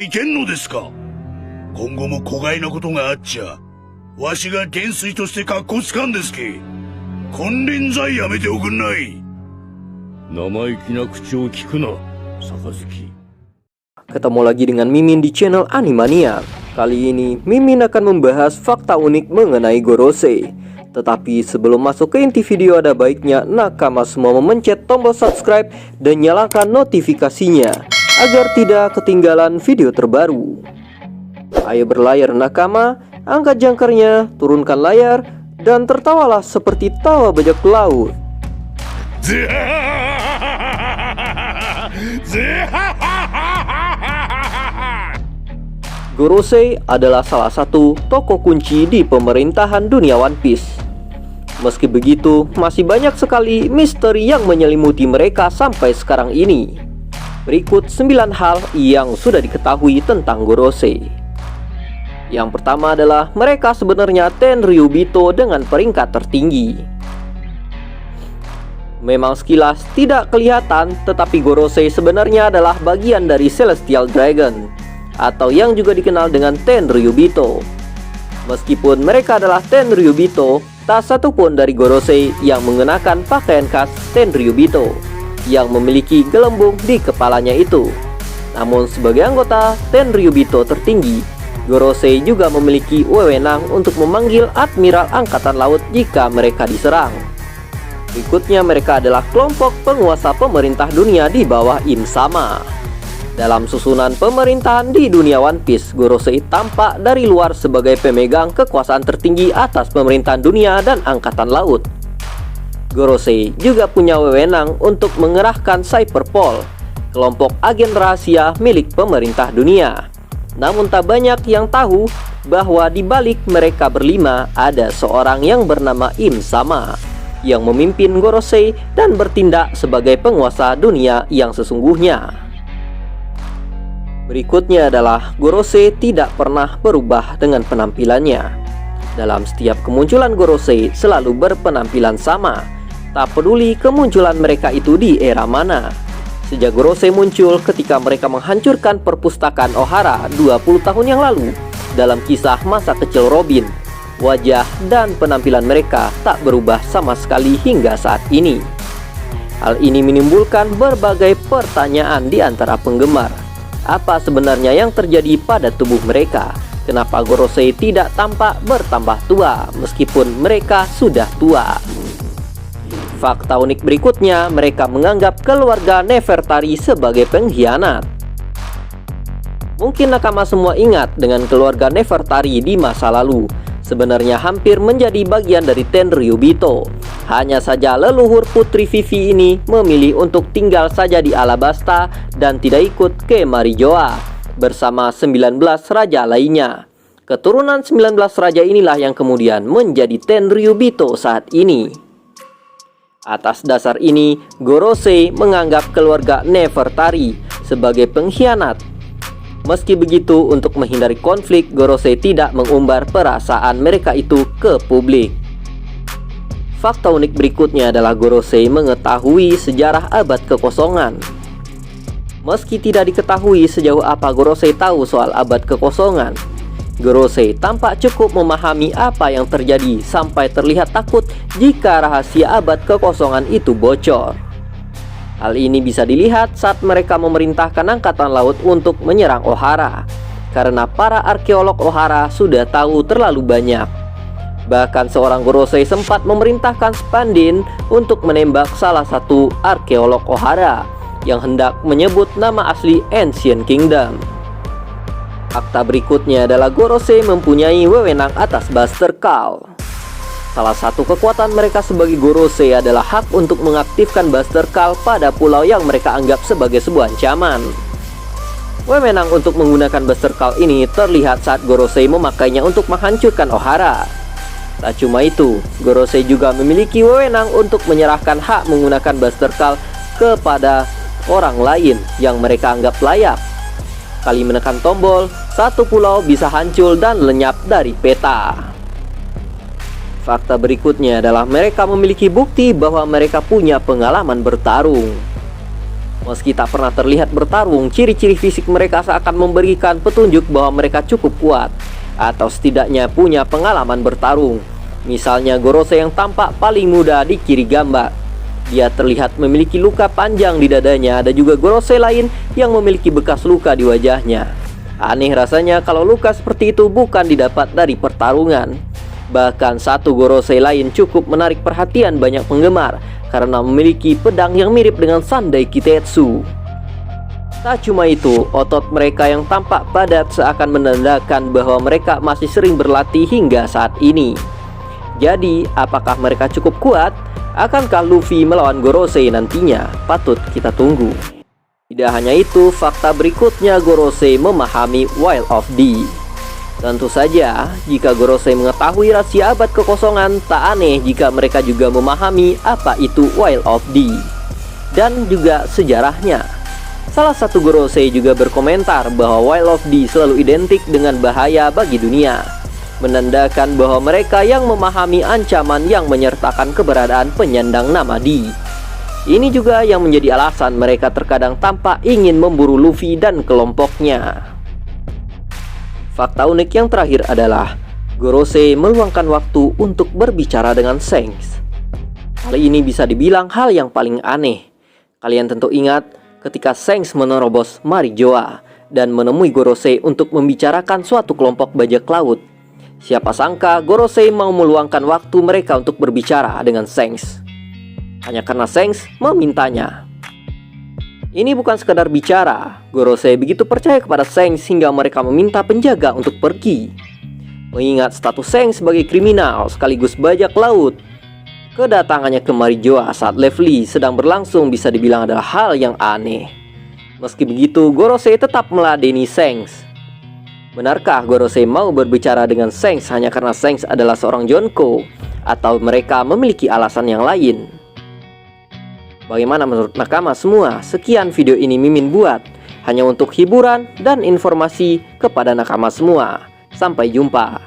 いけんのですか。今後も子飼いなことがあっちゃ、わしが元帥として格好つかんですけ。金輪際やめておくんない。生意気な口を聞くな、杯。Ketemu lagi dengan Mimin di channel Animania. Kali ini Mimin akan membahas fakta unik mengenai Gorosei. Tetapi sebelum masuk ke inti video, ada baiknya nakama semua memencet tombol subscribe dan nyalakan notifikasinya agar tidak ketinggalan video terbaru. Ayo berlayar nakama, angkat jangkarnya, turunkan layar, dan tertawalah seperti tawa bajak laut. Gorosei adalah salah satu tokoh kunci di pemerintahan dunia One Piece. Meski begitu, masih banyak sekali misteri yang menyelimuti mereka sampai sekarang ini. Berikut 9 hal yang sudah diketahui tentang Gorosei. Yang pertama adalah mereka sebenarnya Tenryubito dengan peringkat tertinggi. Memang sekilas tidak kelihatan, tetapi Gorosei sebenarnya adalah bagian dari Celestial Dragon, atau yang juga dikenal dengan Tenryubito. Meskipun mereka adalah Tenryubito, tak satupun dari Gorosei yang mengenakan pakaian khas Tenryubito yang memiliki gelembung di kepalanya itu. Namun sebagai anggota Tenryubito tertinggi, Gorosei juga memiliki wewenang untuk memanggil Admiral Angkatan Laut jika mereka diserang. Berikutnya, mereka adalah kelompok penguasa pemerintah dunia di bawah Im Sama. Dalam susunan pemerintahan di dunia One Piece, Gorosei tampak dari luar sebagai pemegang kekuasaan tertinggi atas pemerintahan dunia dan angkatan laut. Gorosei juga punya wewenang untuk mengerahkan Cyberpol, kelompok agen rahasia milik pemerintah dunia. Namun tak banyak yang tahu bahwa di balik mereka berlima ada seorang yang bernama Im Sama yang memimpin Gorosei dan bertindak sebagai penguasa dunia yang sesungguhnya. Berikutnya adalah Gorosei tidak pernah berubah dengan penampilannya. Dalam setiap kemunculan Gorosei selalu berpenampilan sama, tak peduli kemunculan mereka itu di era mana. Sejak Gorosei muncul ketika mereka menghancurkan perpustakaan Ohara 20 tahun yang lalu, dalam kisah masa kecil Robin, wajah dan penampilan mereka tak berubah sama sekali hingga saat ini. Hal ini menimbulkan berbagai pertanyaan di antara penggemar. Apa sebenarnya yang terjadi pada tubuh mereka? Kenapa Gorosei tidak tampak bertambah tua meskipun mereka sudah tua? Fakta unik berikutnya, mereka menganggap keluarga Nefertari sebagai pengkhianat. Mungkin nakama semua ingat dengan keluarga Nefertari di masa lalu. Sebenarnya hampir menjadi bagian dari Tenryubito. Hanya saja leluhur Putri Vivi ini memilih untuk tinggal saja di Alabasta dan tidak ikut ke Marijoa bersama 19 raja lainnya. Keturunan 19 raja inilah yang kemudian menjadi Tenryubito saat ini. Atas dasar ini, Gorosei menganggap keluarga Nefertari sebagai pengkhianat. Meski begitu, untuk menghindari konflik, Gorosei tidak mengumbar perasaan mereka itu ke publik. Fakta unik berikutnya adalah Gorosei mengetahui sejarah abad kekosongan. Meski tidak diketahui sejauh apa Gorosei tahu soal abad kekosongan, Gorosei tampak cukup memahami apa yang terjadi sampai terlihat takut jika rahasia abad kekosongan itu bocor. Hal ini bisa dilihat saat mereka memerintahkan angkatan laut untuk menyerang Ohara, karena para arkeolog Ohara sudah tahu terlalu banyak. Bahkan seorang Gorosei sempat memerintahkan Spandin untuk menembak salah satu arkeolog Ohara yang hendak menyebut nama asli Ancient Kingdom. Fakta berikutnya adalah Gorosei mempunyai wewenang atas Buster Call. Salah satu kekuatan mereka sebagai Gorosei adalah hak untuk mengaktifkan Buster Call pada pulau yang mereka anggap sebagai sebuah ancaman. Wewenang untuk menggunakan Buster Call ini terlihat saat Gorosei memakainya untuk menghancurkan Ohara. Tak cuma itu, Gorosei juga memiliki wewenang untuk menyerahkan hak menggunakan Buster Call kepada orang lain yang mereka anggap layak. Kali menekan tombol, satu pulau bisa hancur dan lenyap dari peta. Fakta berikutnya adalah mereka memiliki bukti bahwa mereka punya pengalaman bertarung. Meski tak pernah terlihat bertarung, ciri-ciri fisik mereka seakan memberikan petunjuk bahwa mereka cukup kuat, atau setidaknya punya pengalaman bertarung. Misalnya Gorosei yang tampak paling muda di kiri gambar. Dia terlihat memiliki luka panjang di dadanya. Ada juga Gorosei lain yang memiliki bekas luka di wajahnya. Aneh rasanya kalau luka seperti itu bukan didapat dari pertarungan. Bahkan satu Gorosei lain cukup menarik perhatian banyak penggemar karena memiliki pedang yang mirip dengan Sandai Kitetsu. Tak cuma itu, otot mereka yang tampak padat seakan menandakan bahwa mereka masih sering berlatih hingga saat ini. Jadi, apakah mereka cukup kuat? Akankah Luffy melawan Gorosei nantinya? Patut kita tunggu. Tidak hanya itu, fakta berikutnya Gorosei memahami Wild of D. Tentu saja, jika Gorosei mengetahui rahasia abad kekosongan, tak aneh jika mereka juga memahami apa itu Wild of D dan juga sejarahnya. Salah satu Gorosei juga berkomentar bahwa Wild of D selalu identik dengan bahaya bagi dunia, menandakan bahwa mereka yang memahami ancaman yang menyertakan keberadaan penyandang nama D. Ini juga yang menjadi alasan mereka terkadang tampak ingin memburu Luffy dan kelompoknya. Fakta unik yang terakhir adalah Gorosei meluangkan waktu untuk berbicara dengan Shanks. Kali ini bisa dibilang hal yang paling aneh. Kalian tentu ingat ketika Shanks menerobos Marijoa dan menemui Gorosei untuk membicarakan suatu kelompok bajak laut. Siapa sangka Gorosei mau meluangkan waktu mereka untuk berbicara dengan Shanks hanya karena Shanks memintanya. Ini bukan sekadar bicara. Gorosei begitu percaya kepada Shanks hingga mereka meminta penjaga untuk pergi. Mengingat status Shanks sebagai kriminal sekaligus bajak laut, kedatangannya ke Marijoa saat Level sedang berlangsung bisa dibilang adalah hal yang aneh. Meski begitu, Gorosei tetap meladeni Shanks. Benarkah Gorosei mau berbicara dengan Shanks hanya karena Shanks adalah seorang Yonko, atau mereka memiliki alasan yang lain? Bagaimana menurut nakama semua? Sekian video ini Mimin buat hanya untuk hiburan dan informasi kepada nakama semua. Sampai jumpa.